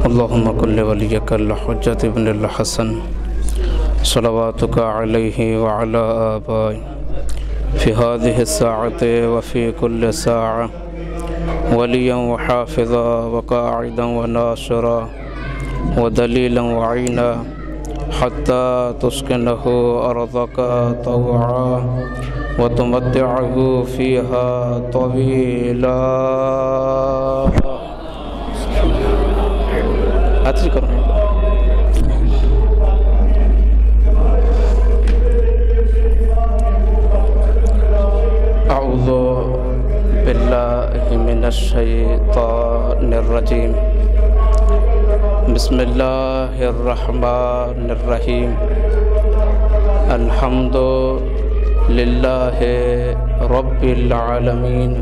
اللهم كل وليك الحجة ابن الحسن صلواتك عليه وعلى آبائه في هذه الساعة وفي كل ساعة وليا وحافظا وقاعدا وناصرا ودليلا وعينا حتى تسكنه أرضك طوعا وتمتعه فيها طويلا. أعوذ بالله من الشيطان الرجيم. بسم الله الرحمن الرحيم. الحمد لله رب العالمين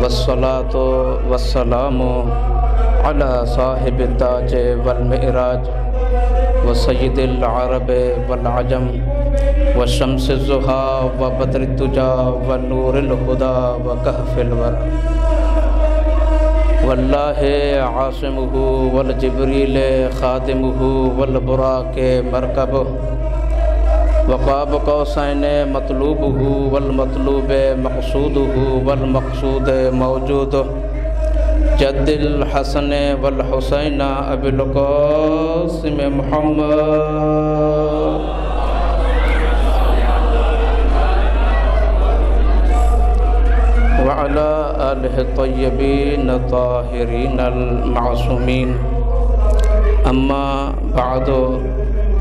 والصلاة والسلام على صاحب التاج والمعراج وسيد العرب والعجم والشمس الزهى وبدر الدجى والنور الهدى وكهف الورى والله عاصمه والجبريل خادمه والبراق مركبه وقاب قوسين مطلوبه والمطلوب مقصوده والمقصود موجوده جد الحسن والحسين أبي القاسم محمد وعلى آله الطيبين الطاهرين المعصومين. أما بعد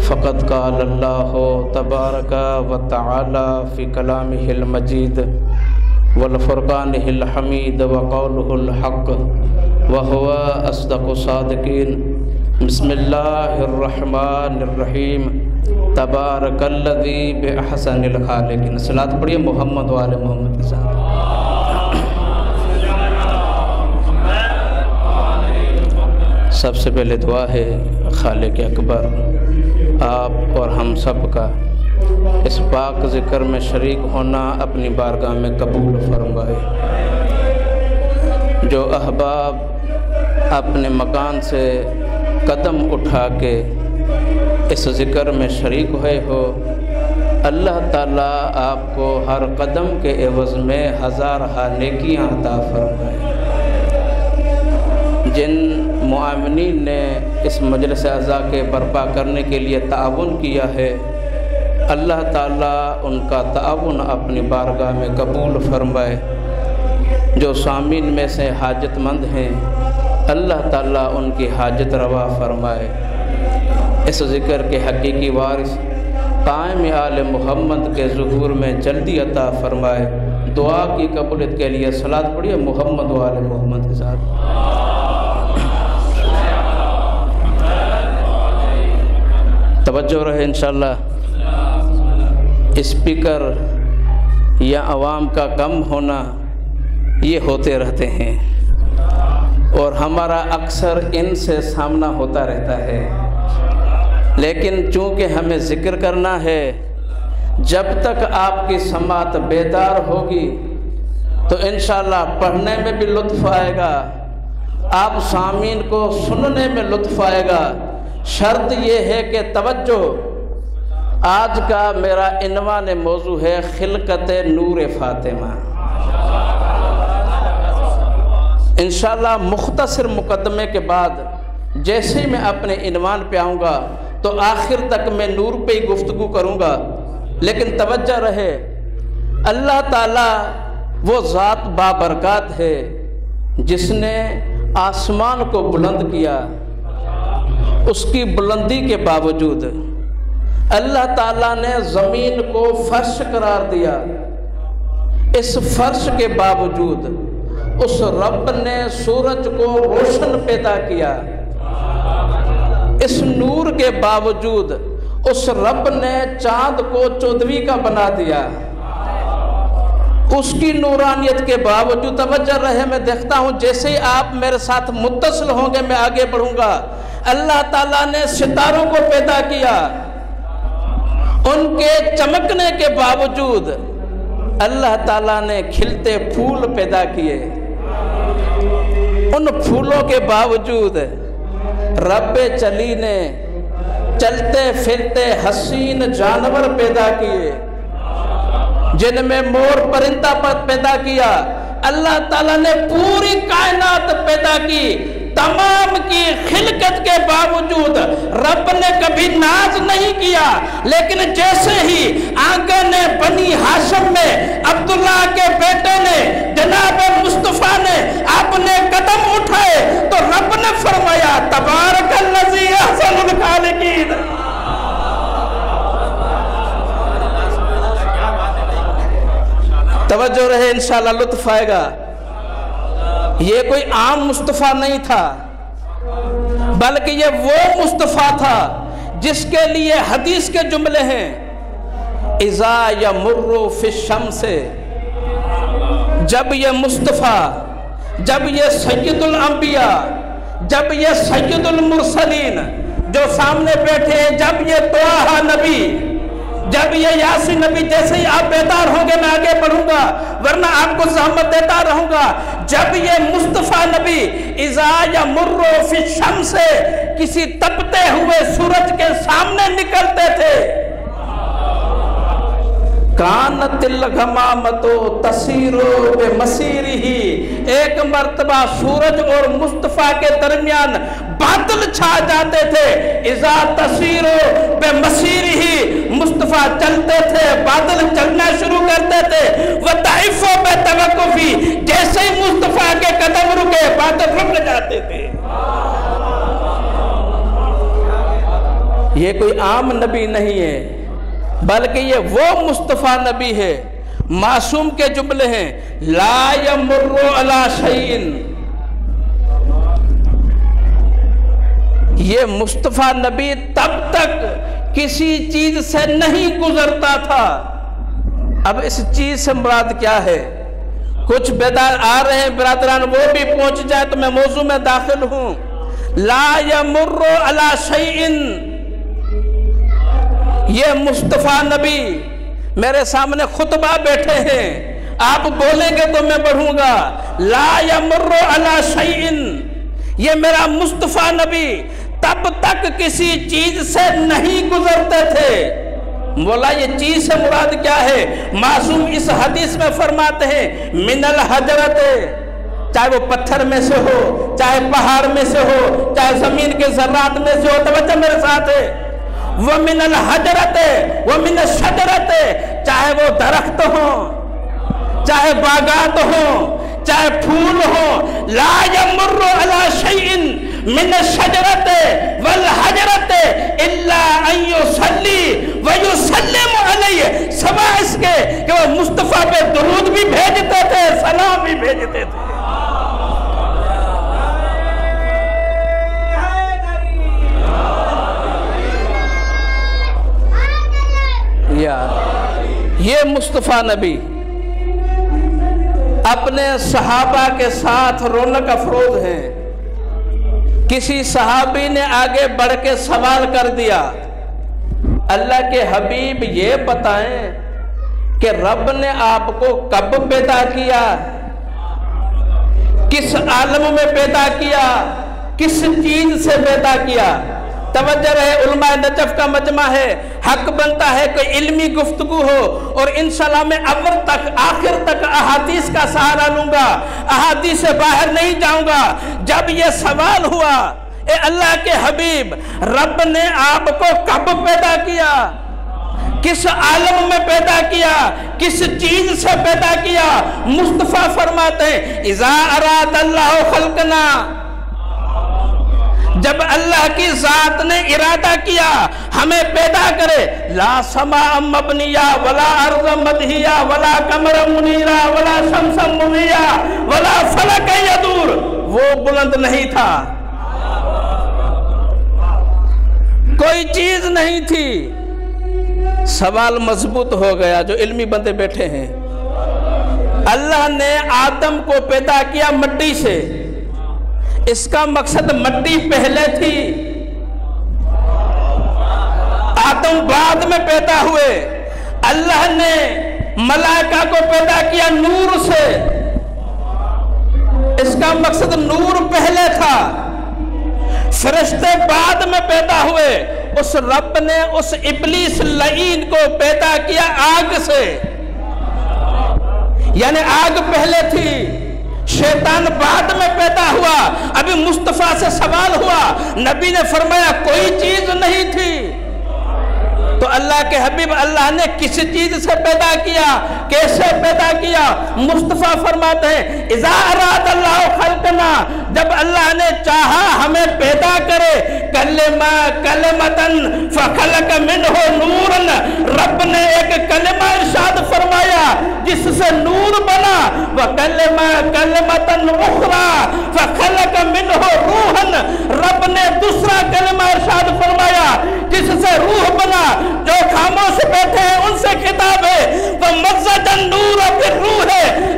فقد قال الله تبارك وتعالى في كلامه المجيد والفرقانه الحميد وقوله الحق وهو أصدق الصادقين. بسم الله الرحمن الرحيم. تبارک الذی بأحسن الخالقین. صلاۃ پڑھیے محمد وآل محمد کے ساتھ. سب سے پہلے دعا ہے خالق اکبر آپ اور ہم سب کا اس پاک ذکر میں شریک ہونا اپنی بارگاہ میں قبول فرمائے. جو احباب اپنے مکان سے قدم اٹھا کے اس ذکر میں شریک ہوئے ہو، اللہ تعالیٰ آپ کو ہر قدم کے عوض میں ہزارہ نیکیاں عطا فرمائے. جن معاونین نے اس مجلس اعزاء کے برپا کرنے کے لیے تعاون کیا ہے، اللہ تعالیٰ ان کا تعاون اپنی بارگاہ میں قبول فرمائے. جو سامعین میں سے حاجت مند ہیں، اللہ تعالیٰ ان کی حاجت روا فرمائے. اس ذکر کے حقیقی وارث قائم آل محمد کے ظہور میں جلدی عطا فرمائے. دعا کی قبولیت کے لیے صلاۃ پڑھیے محمد و آل محمد کے ساتھ. توجہ رہے انشاءاللہ. اسپیکر یا عوام کا کم ہونا یہ ہوتے رہتے ہیں اور ہمارا اکثر ان سے سامنا ہوتا رہتا ہے، لیکن چونکہ ہمیں ذکر کرنا ہے، جب تک آپ کی سماعت بیدار ہوگی تو انشاءاللہ پڑھنے میں بھی لطف آئے گا، آپ سامعین کو سننے میں لطف آئے گا. شرط یہ ہے کہ توجہ. آج کا میرا عنوان موضوع ہے خلقت نور فاطمہ. انشاءاللہ مختصر مقدمے کے بعد جیسے ہی میں اپنے عنوان پہ آؤں گا تو آخر تک میں نور پہ ہی گفتگو کروں گا. لیکن توجہ رہے، اللہ تعالیٰ وہ ذات بابرکات ہے جس نے آسمان کو بلند کیا. اس کی بلندی کے باوجود اللہ تعالیٰ نے زمین کو فرش قرار دیا. اس فرش کے باوجود اس رب نے سورج کو روشن پیدا کیا. اس نور کے باوجود اس رب نے چاند کو 14ویں کا بنا دیا. اس کی نورانیت کے باوجود توجہ رہے، میں دیکھتا ہوں جیسے ہی آپ میرے ساتھ متصل ہوں گے میں آگے بڑھوں گا. اللہ تعالیٰ نے ستاروں کو پیدا کیا، ان کے چمکنے کے باوجود اللہ تعالیٰ نے کھلتے پھول پیدا کیے. ان پھولوں کے باوجود رب چلی نے چلتے پھرتے حسین جانور پیدا کیے، جن میں مور پرندہ پیدا کیا۔ اللہ تعالیٰ نے پوری کائنات پیدا کی، تمام کی خلقت کے باوجود رب نے کبھی ناز نہیں کیا، لیکن جیسے ہی آقا نے بنی ہاشم میں عبداللہ کے بیٹے نے جناب مصطفیٰ نے اپنے قدم اٹھائے تو رب نے فرمایا تبارک الذی احسن الخالقین۔ توجہ رہے، انشاءاللہ لطف آئے گا۔ یہ کوئی عام مصطفیٰ نہیں تھا، بلکہ یہ وہ مصطفیٰ تھا جس کے لیے حدیث کے جملے ہیں اذا یمر فی الشمس، جب یہ مصطفیٰ، جب یہ سید الانبیاء، جب یہ سید المرسلین جو سامنے بیٹھے ہیں، جب یہ طٰہٰ نبی، جب یہ یاسین نبی، جیسے ہی آپ بیدار ہوں گے میں آگے بڑھوں گا ورنہ آپ کو زحمت دیتا رہوں گا، جب یہ مصطفیٰ نبی اذا یمر فی الشمس کسی تپتے ہوئے سورج کے سامنے نکلتے تھے، کانت الغمامۃ تسیر بمسیرہ، ایک مرتبہ سورج اور مصطفیٰ کے درمیان بادل چھا جاتے تھے، اذا تسیر بمسیرہ، مصطفیٰ چلتے تھے بادل چلنا شروع کرتے تھے، وتعف بتوقفی، جیسے ہی مصطفیٰ کے قدم رکے بادل رک جاتے تھے۔ یہ کوئی عام نبی نہیں ہے، بلکہ یہ وہ مصطفیٰ نبی ہے۔ معصوم کے جملے ہیں لا یمر علی شیء، یہ مصطفیٰ نبی تب تک کسی چیز سے نہیں گزرتا تھا۔ اب اس چیز سے مراد کیا ہے؟ کچھ بیدار آ رہے ہیں برادران، وہ بھی پہنچ جائے تو میں موضوع میں داخل ہوں۔ لا یمر علی شیء، یہ مصطفیٰ نبی میرے سامنے خطبہ بیٹھے ہیں، آپ بولیں گے تو میں بڑھوں گا۔ لا یمر علی شیء، یہ میرا مصطفیٰ نبی تب تک کسی چیز سے نہیں گزرتے تھے۔ مولا یہ چیز سے مراد کیا ہے؟ معصوم اس حدیث میں فرماتے ہیں من الحجرت، چاہے وہ پتھر میں سے ہو، چاہے پہاڑ میں سے ہو، چاہے زمین کے ذرات میں سے ہو، توجہ میرے ساتھ ہے، وَمِنَ الْحَجَرَةِ وَمِنَ الشَّجَرَةِ، چاہے وہ درخت ہوں، چاہے باغات ہوں، چاہے پھول ہوں، لا یمر علی شیء من الشجرة والحجرة الا ان یصلی ویسلم علیہ، سوا اس کے کہ وہ مصطفیٰ پہ درود بھی بھیجتے تھے، سلام بھی بھیجتے تھے۔ یہ مصطفیٰ نبی اپنے صحابہ کے ساتھ رونق افروز ہیں۔ کسی صحابی نے آگے بڑھ کے سوال کر دیا، اللہ کے حبیب یہ بتائیں کہ رب نے آپ کو کب پیدا کیا، کس عالم میں پیدا کیا، کس چیز سے پیدا کیا؟ توجہ رہے، علماء نجف کا مجمع ہے، حق بنتا ہے کوئی علمی گفتگو ہو، اور انشاءاللہ میں اول تک آخر تک احادیث کا سہارا لوں گا، احادیث سے باہر نہیں جاؤں گا۔ جب یہ سوال ہوا اے اللہ کے حبیب رب نے آپ کو کب پیدا کیا، کس عالم میں پیدا کیا، کس چیز سے پیدا کیا؟ مصطفیٰ فرماتے ہیں اذا اراد اللہ خلقنا، جب اللہ کی ذات نے ارادہ کیا ہمیں پیدا کرے، لا سماء مبنیہ ولا ارض مدہیہ ولا قمر منیرہ ولا شمس منیرہ ولا فلک یدور، وہ بلند نہیں تھا، کوئی چیز نہیں تھی۔ سوال مضبوط ہو گیا، جو علمی بندے بیٹھے ہیں۔ اللہ نے آدم کو پیدا کیا مٹی سے، اس کا مقصد مٹی پہلے تھی، آدم بعد میں پیدا ہوئے۔ اللہ نے ملائکہ کو پیدا کیا نور سے، اس کا مقصد نور پہلے تھا، فرشتے بعد میں پیدا ہوئے، اس رب نے اس ابلیس لعین کو پیدا کیا آگ سے، یعنی آگ پہلے تھی، شیطان بعد میں پیدا ہوا۔ ابھی مصطفیٰ سے سوال ہوا، نبی نے فرمایا کوئی چیز نہیں تھی، تو اللہ کے حبیب اللہ نے کسی چیز سے پیدا کیا، کیسے پیدا کیا؟ مصطفیٰ فرماتے ہیں اذا اراد اللہ خلقنا، جب اللہ نے چاہا ہمیں پیدا کرے، کلمتن فخلق منہ نورن، رب نے ایک کلمہ ارشاد فرمایا جس سے نور بنا، کلمتن اخری فخلق منہ روحن، رب نے دوسرا کلمہ ارشاد فرمایا جس سے روح بنا۔ جو خاموش بیٹھے ہیں ان سے خطاب ہے، وَمَزَّجَ النُّورَ بِالرُّوحِ،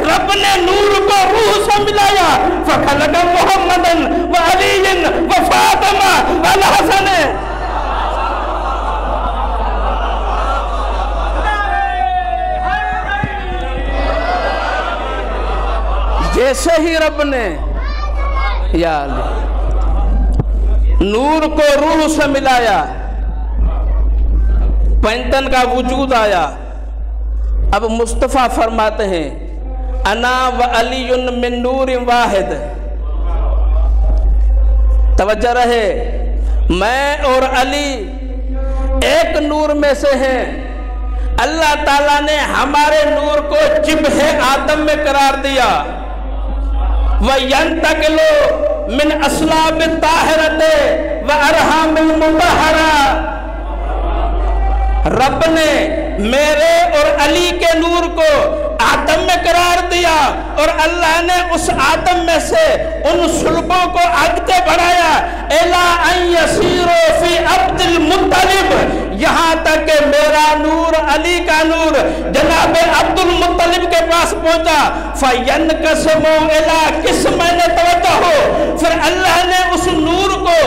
رب نے نور کو روح سے ملایا، فَخَلَقَ مُحَمَّدًا وَعَلِيًّا وَفَاطِمَةً وَالْحَسَنَ۔ جیسے ہی رب نے یا نور کو روح سے ملایا، پینتن کا وجود آیا۔ اب مصطفیٰ فرماتے ہیں انا و علی من نور واحد، توجہ رہے، میں اور علی ایک نور میں سے ہیں۔ اللہ تعالیٰ نے ہمارے نور کو جبہ آدم میں قرار دیا، وَيَنْتَقِلُ مِنْ أَصْلَابِ الطَّاهِرَةِ وَأَرْحَامِ الْمُطَهَّرَةِ، رب نے میرے اور علی کے نور کو آدم میں قرار دیا، اور اللہ نے اس آدم میں سے ان صلبوں کو آگے بڑھایا، اِلَىٰ أَن يَصِيرُوا فِي عَبْدِ الْمُطَّلِبِ، یہاں تک کہ میرا نور، علی کا نور جناب عبد المطلب کے پاس پہنچا۔ فَيَنْقَسِمُوا إِلَىٰ قِسْمَيْنِ، توجہ ہو، پھر اللہ نے اس نور کو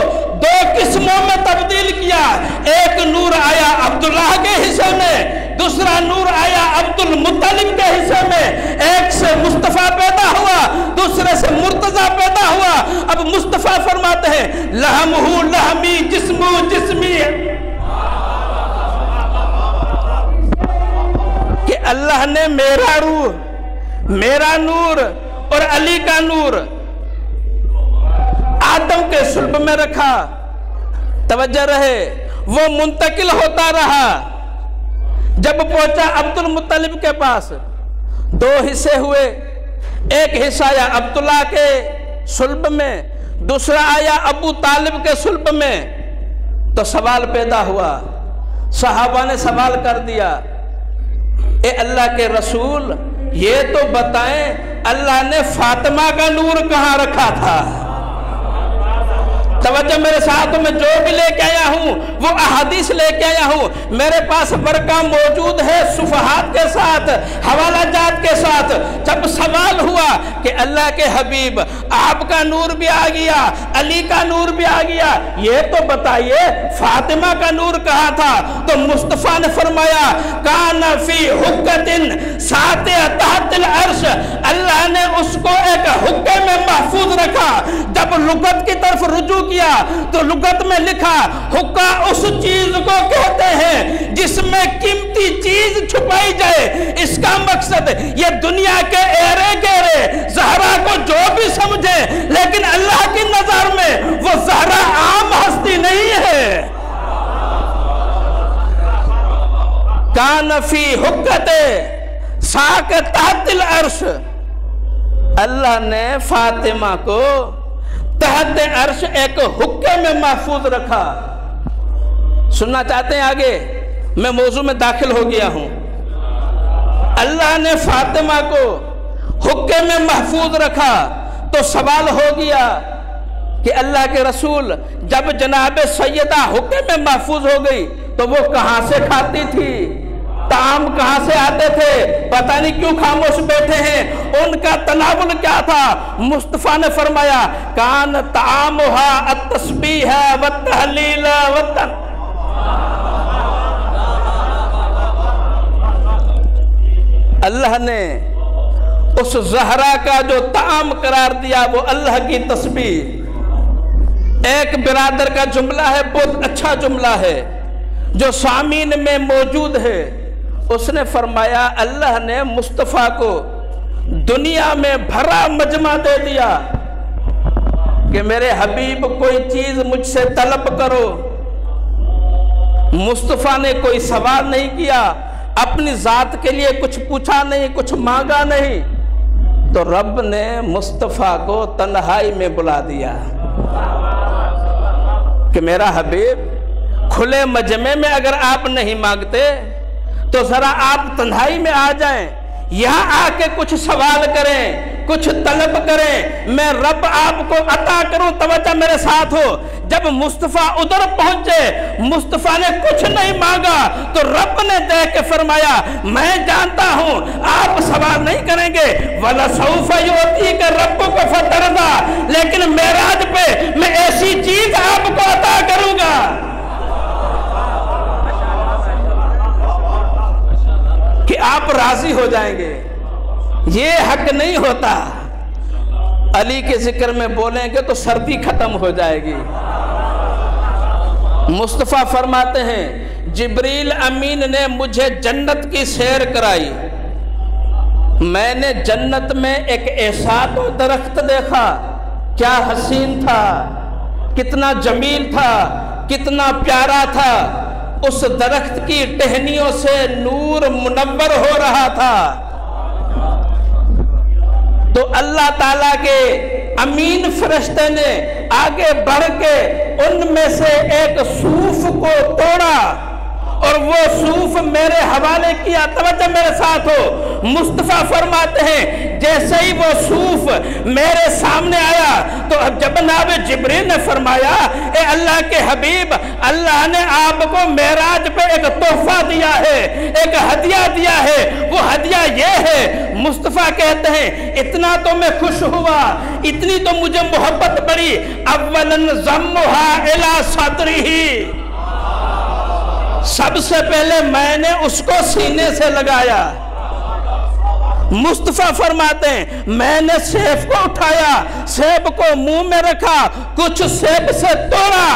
دو قسموں میں تبدیل کیا۔ ایک نور آیا عبداللہ کے حصے میں، دوسرا نور آیا عبد المطلب کے حصے میں۔ ایک سے مصطفیٰ پیدا ہوا، دوسرے سے مرتضیٰ پیدا ہوا۔ اب مصطفیٰ فرماتے ہیں لحمہ لحمی جسمہ جسمی، کہ اللہ نے میرا روح، میرا نور اور علی کا نور آدم کے صلب میں رکھا۔ توجہ رہے، وہ منتقل ہوتا رہا، جب پہنچا عبد المطلب کے پاس دو حصے ہوئے، ایک حصہ آیا عبداللہ کے صلب میں، دوسرا آیا ابو طالب کے صلب میں۔ تو سوال پیدا ہوا، صحابہ نے سوال کر دیا، اے اللہ کے رسول یہ تو بتائیں اللہ نے فاطمہ کا نور کہاں رکھا تھا؟ توجہ میرے ساتھ، میں جو بھی لے کے آیا ہوں وہ احادیث لے کے آیا ہوں، میرے پاس ورقہ موجود ہے صفحات کے ساتھ، حوالہ جات کے ساتھ۔ جب سوال ہوا کہ اللہ کے حبیب آپ کا نور بھی آ گیا، علی کا نور بھی آ گیا، یہ تو بتائیے فاطمہ کا نور کہاں تھا؟ تو مصطفیٰ نے فرمایا کان فی حکۃ ساطع تحت العرش، اللہ نے اس کو ایک حکے میں محفوظ رکھا۔ جب لغت کی طرف رجوع کیا تو لغت میں لکھا حکا اس چیز کو کہتے ہیں جس میں قیمتی چیز چھپائی جائے۔ اس کا مقصد یہ دنیا کے ایرے گیرے زہرا کو جو بھی سمجھے، لیکن اللہ کی نظر میں وہ زہرا عام ہستی نہیں ہے۔ کان فی حکۃ ساقط تحت العرش، اللہ نے فاطمہ کو تحت عرش ایک حکے میں محفوظ رکھا۔ سننا چاہتے ہیں آگے؟ میں موضوع میں داخل ہو گیا ہوں۔ اللہ نے فاطمہ کو حکے میں محفوظ رکھا، تو سوال ہو گیا کہ اللہ کے رسول جب جناب سیدہ حکے میں محفوظ ہو گئی تو وہ کہاں سے کھاتی تھی؟ طعام کہاں سے آتے تھے؟ پتہ نہیں کیوں خاموش بیٹھے ہیں، ان کا تناول کیا تھا؟ مصطفیٰ نے فرمایا کان طعامها التسبیح والتحلیل اللہ نے اس زہرا کا جو طعام قرار دیا وہ اللہ کی تسبیح، ایک برادر کا جملہ ہے، بہت اچھا جملہ ہے جو سامعین میں موجود ہے. اس نے فرمایا اللہ نے مصطفیٰ کو دنیا میں بھرا مجمع دے دیا کہ میرے حبیب کوئی چیز مجھ سے طلب کرو. مصطفیٰ نے کوئی سوال نہیں کیا، اپنی ذات کے لیے کچھ پوچھا نہیں، کچھ مانگا نہیں. تو رب نے مصطفیٰ کو تنہائی میں بلا دیا کہ میرا حبیب کھلے مجمع میں اگر آپ نہیں مانگتے تو ذرا آپ تنہائی میں آ جائیں، یہاں آ کے کچھ سوال کریں، کچھ طلب کریں، میں رب آپ کو عطا کروں. توجہ میرے ساتھ ہو. جب مصطفیٰ ادھر پہنچے، مصطفیٰ نے کچھ نہیں مانگا تو رب نے دیکھ کے فرمایا میں جانتا ہوں آپ سوال نہیں کریں گے، وَلَسَوْفَ يُعْطِيكَ رَبُّكَ فَتَرْضَىٰ، لیکن معراج پہ میں ایسی چیز آپ کو عطا کروں گا. کہ آپ راضی ہو جائیں گے. یہ حق نہیں ہوتا علی کے ذکر میں بولیں گے تو سردی ختم ہو جائے گی. مصطفیٰ فرماتے ہیں جبریل امین نے مجھے جنت کی سیر کرائی. میں نے جنت میں ایک ایسا تو درخت دیکھا، کیا حسین تھا، کتنا جمیل تھا، کتنا پیارا تھا. اس درخت کی ٹہنیوں سے نور منور ہو رہا تھا. تو اللہ تعالیٰ کے امین فرشتے نے آگے بڑھ کے ان میں سے ایک صوف کو توڑا اور وہ صوف میرے حوالے کیا. توجہ میرے ساتھ ہو. مصطفیٰ فرماتے ہیں جیسے ہی وہ صوف میرے سامنے آیا تو جناب جبریل نے فرمایا اے اللہ کے حبیب، اللہ نے آپ کو معراج پہ ایک تحفہ دیا ہے، ایک ہدیہ دیا ہے. وہ ہدیہ یہ ہے. مصطفیٰ کہتے ہیں اتنا تو میں خوش ہوا، اتنی تو مجھے محبت بڑی. اولن ضمها الی صدرہ، سب سے پہلے میں نے اس کو سینے سے لگایا. مصطفیٰ فرماتے ہیں میں نے سیف کو اٹھایا، سیب کو منہ میں رکھا، کچھ سیب سے توڑا.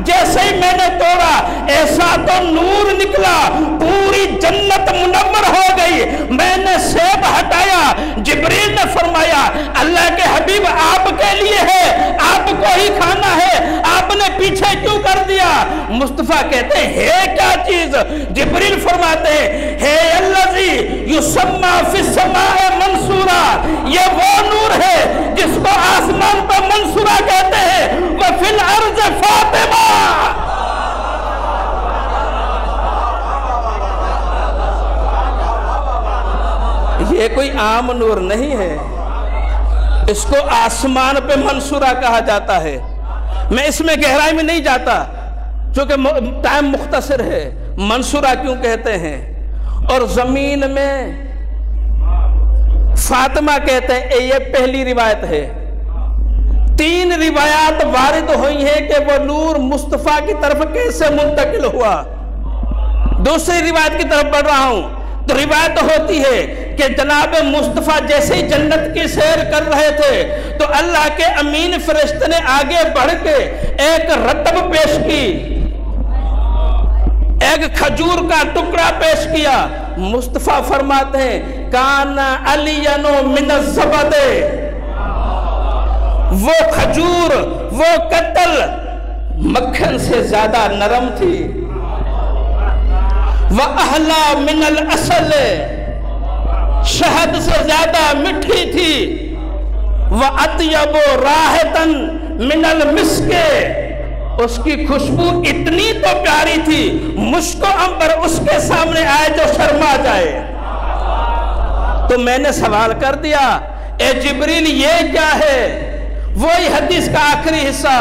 جیسے ہی میں نے توڑا ایسا تو نور نکلا، پوری جنت منور ہو گئی. میں نے سیب ہٹایا، جبریل نے فرمایا اللہ کے حبیب آپ کے لیے ہے، آپ کو ہی کھانا ہے، آپ نے پیچھے کیوں کر دیا؟ مصطفیٰ کہتے ہیں ہے کیا چیز؟ جبریل فرماتے ہیں ہے الذی یسمى فی السماء منصورا، یہ وہ نور ہے جس کو آسمان پر منصورا کہتے ہیں. وفی الارض فاطمہ، یہ کوئی عام نور نہیں ہے، اس کو آسمان پہ منصورا کہا جاتا ہے. میں اس میں گہرائی میں نہیں جاتا چونکہ ٹائم مختصر ہے. منصورا کیوں کہتے ہیں؟ اور زمین میں فاطمہ کہتے ہیں. یہ پہلی روایت ہے. 3 روایات وارد ہوئی ہیں کہ وہ نور مصطفیٰ کی طرف کیسے منتقل ہوا. دوسری روایت کی طرف بڑھ رہا ہوں تو روایت ہوتی ہے کہ جناب مصطفیٰ جیسے ہی جنت کی سیر کر رہے تھے تو اللہ کے امین فرشتے نے آگے بڑھ کے ایک رطب پیش کی، ایک کھجور کا ٹکڑا پیش کیا. مصطفیٰ فرماتے ہیں کانا علینو من الزبد، وہ کھجور، وہ قتل مکھن سے زیادہ نرم تھی. وَأَحْلَى مِنَ الْأَصَلِ، شہد سے زیادہ مٹھی تھی. وَأَطْيَبُ رَاحَةً مِنَ الْمِسْكِ، اس کی خوشبو اتنی تو پیاری تھی مشک و عنبر اس کے سامنے آئے جو شرما جائے. تو میں نے سوال کر دیا اے جبریل یہ کیا ہے؟ وہی حدیث کا آخری حصہ.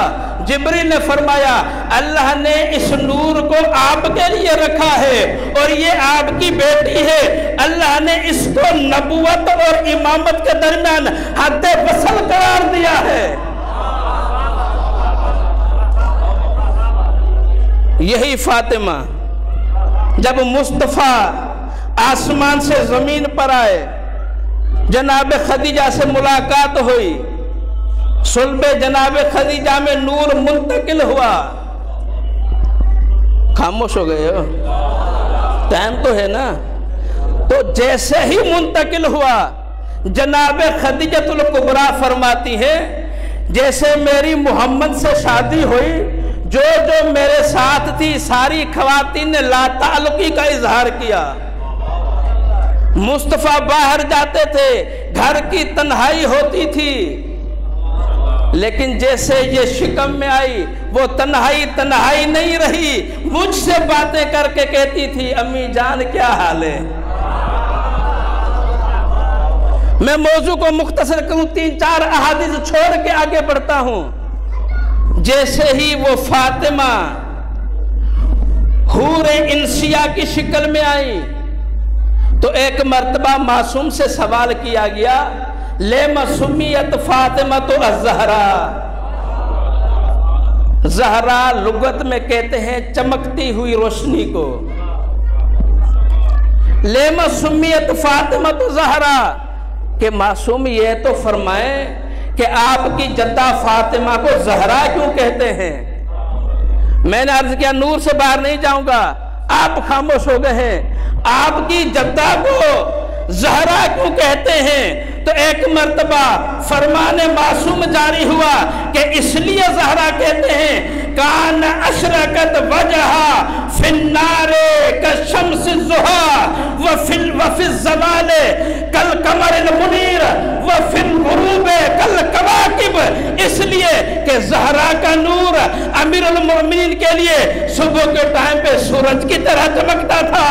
جبریل نے فرمایا اللہ نے اس نور کو آپ کے لیے رکھا ہے اور یہ آپ کی بیٹی ہے. اللہ نے اس کو نبوت اور امامت کے درمیان حد وصل قرار دیا ہے. یہی فاطمہ جب مصطفیٰ آسمان سے زمین پر آئے، جناب خدیجہ سے ملاقات ہوئی صلب جناب خدیجہ میں نور منتقل ہوا. خاموش ہو گئے ہو؟ ٹائم تو ہے نا. تو جیسے ہی منتقل ہوا جناب خدیجہ الکبریٰ فرماتی ہے جیسے میری محمد سے شادی ہوئی جو میرے ساتھ تھی ساری خواتین نے لا تعلقی کا اظہار کیا. مصطفیٰ باہر جاتے تھے گھر کی تنہائی ہوتی تھی لیکن جیسے یہ شکم میں آئی وہ تنہائی نہیں رہی. مجھ سے باتیں کر کے کہتی تھی امی جان کیا حال ہے. میں موضوع کو مختصر کروں 3-4 احادیث چھوڑ کے آگے بڑھتا ہوں. جیسے ہی وہ فاطمہ حور انسیہ کی شکل میں آئی تو ایک مرتبہ معصوم سے سوال کیا گیا لیما سمیت فاطمہ تو الزہرا. زہرا لغت میں کہتے ہیں چمکتی ہوئی روشنی کو. لیما سمیت فاطمہ تو زہرا کہ معصوم یہ تو فرمائیں کہ آپ کی جدہ فاطمہ کو زہرا کیوں کہتے ہیں. میں نے عرض کیا نور سے باہر نہیں جاؤں گا. آپ خاموش ہو گئے ہیں. آپ کی جدہ کو زہرا کیوں کہتے ہیں تو ایک مرتبہ فرمان معصوم جاری ہوا کہ اس لیے زہرا کہتے ہیں کان اشرقت وجہا فی النار کالشمس الضحی وفی الزوال کالقمر المنیر وفی الغروب کالکواکب. اس لیے کہ زہرا کا نور امیر المومنین کے لیے صبح کے ٹائم پہ سورج کی طرح چمکتا تھا,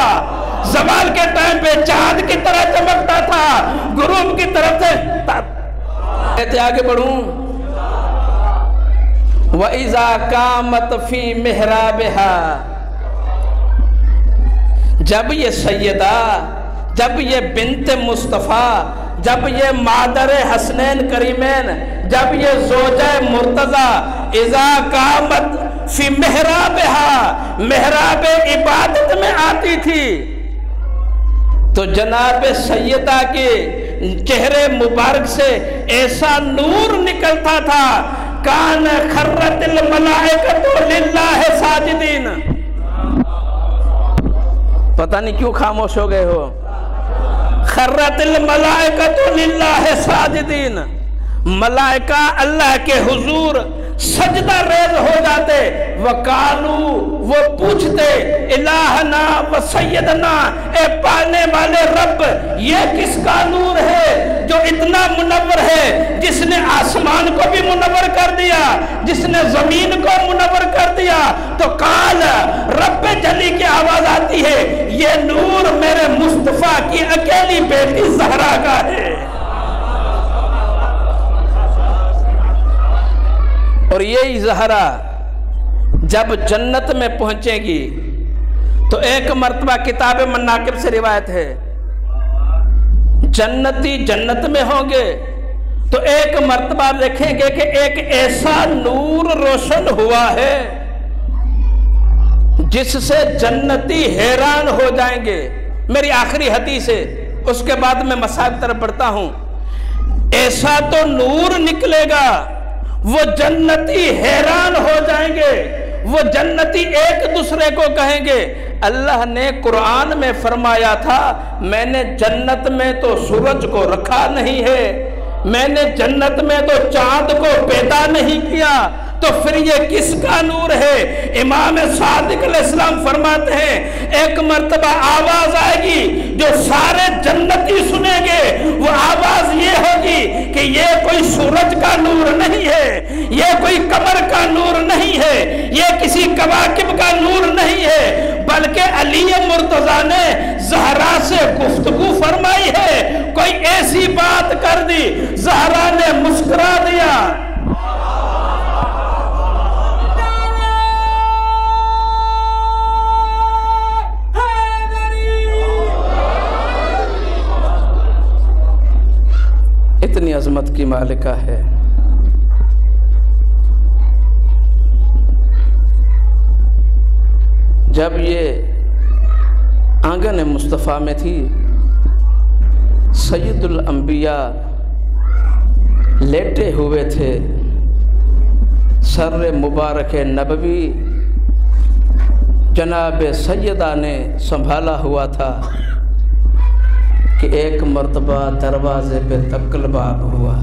زوال کے ٹائم پہ چاند کی طرح چمکتا تھا, غروب کی طرف سے. کہتے آگے بڑھوں وَإِذَا قَامَتْ فِي مِحْرَابِهَا. جب یہ سیدہ, جب یہ بنت مصطفیٰ, جب یہ مادر حسنین کریمین, جب یہ زوجہ مرتضیٰ اِذَا قَامَتْ فِي مِحْرَابِهَا محراب عبادت میں آتی تھی تو جناب سیدہ کے چہرے مبارک سے ایسا نور نکلتا تھا کان خرت الملائکۃ للہ ساجدین. پتہ نہیں کیوں خاموش ہو گئے ہو. خرت الملائکۃ للہ ساجدین. ملائکہ اللہ کے حضور سجدہ ریز ہو جاتے. وقالو وہ پوچھتے الہنا و سیدنا اے پالنے والے رب یہ کس کا نور ہے جو اتنا منور ہے, جس نے آسمان کو بھی منور کر دیا, جس نے زمین کو منور کر دیا. تو قال رب جلی کی آواز آتی ہے یہ نور میرے مصطفیٰ کی اکیلی بیٹی زہرا کا ہے. اور یہی زہرا جب جنت میں پہنچے گی تو ایک مرتبہ کتاب مناقب سے روایت ہے جنتی جنت میں ہوں گے تو ایک مرتبہ دیکھیں گے کہ ایک ایسا نور روشن ہوا ہے جس سے جنتی حیران ہو جائیں گے. میری آخری حدیث ہے, اس کے بعد میں مسائل طرف بڑھتا ہوں. ایسا تو نور نکلے گا وہ جنتی حیران ہو جائیں گے. وہ جنتی ایک دوسرے کو کہیں گے اللہ نے قرآن میں فرمایا تھا میں نے جنت میں تو سورج کو رکھا نہیں ہے, میں نے جنت میں تو چاند کو پیدا نہیں کیا, تو پھر یہ کس کا نور ہے. امام صادق علیہ السلام فرماتے ہیں ایک مرتبہ آواز آئے گی جو سارے جنتی سنیں گے. وہ آواز یہ ہوگی کہ یہ کوئی سورج کا نور نہیں ہے, یہ کوئی قمر کا نور نہیں ہے, یہ کسی کواکب کا نور نہیں ہے, بلکہ علی مرتضیٰ نے زہرا سے گفتگو فرمائی ہے. کوئی ایسی بات کر دی زہرا نے مسکرا دیا. اتنی عظمت کی مالکہ ہے. جب یہ آنگن مصطفیٰ میں تھی سید الانبیاء لیٹے ہوئے تھے سر مبارک نبوی جناب سیدہ نے سنبھالا ہوا تھا کہ ایک مرتبہ دروازے پہ تکلباب ہوا۔